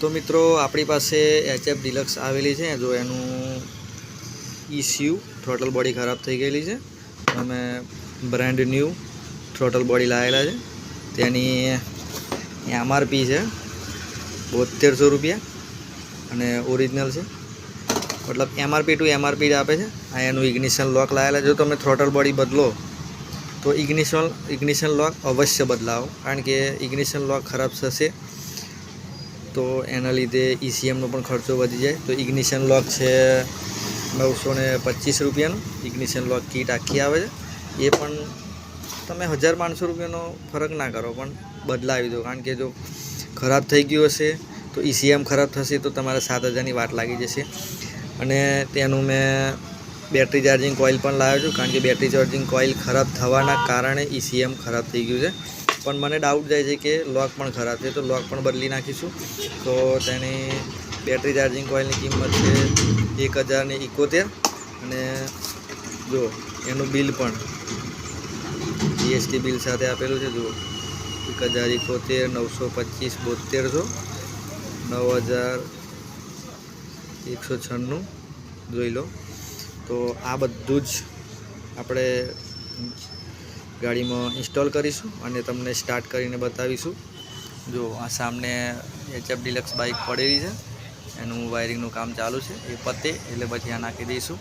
तो मित्रों अपनी पास HF डिलक्स आवेली है। जो एनु ECU थ्रोटल बॉडी खराब थी गई है। अमे ब्रांड न्यू थ्रोटल बॉडी लावेला है। तेनी MRP है 7200 रुपया अने ओरिजिनल है, मतलब MRP टू MRP आपे है। आ एनु इग्निशन लॉक लावेला। जो तमे थ्रोटल बॉडी बदलो तो इग्निशन लॉक अवश्य बदलाव, कारण के इग्निशन लॉक खराब थशे तो एना लीधे ECM नो पण खर्चो वधी जाए। तो इग्निशन लॉक है 925 रुपयानु। इग्निशन लॉक किट आखी आवे छे। ये पण तमे 1500 रुपयानो फरक ना करो पण बदलावी दो, कारण के जो खराब थई गयुं हशे तो ECM खराब थशे तो तमारे 7000 नी वाट लागी जशे। अने तेनुं मैं बेटरी चार्जिंग कॉइल पण लाव्यो छुं, कारण के बेटरी चार्जिंग कॉइल खराब थवाना कारणे ECM खराब थई गयुं छे। पण मने डाउट जाय छे कि लॉक पण खराब है तो लॉक पण बदली नाखीशुं। तो तेनी बेटरी चार्जिंग कॉइलनी किंमत है 1071 अने जो एनु बिल पण GST बिल साथे आपेलुं छे। जो 1071 925 7200 9196 जोई लो। तो आ बधुं ज आपणे गाड़ी में इंस्टॉल करीशुं अने तमने स्टार्ट करीने बतावीशुं। जो आ सामने HF डिलक्स बाइक पड़ेली है, एनु वायरिंगनुं काम चालू है। ए पते एटले पछी आ नाखी दईशुं।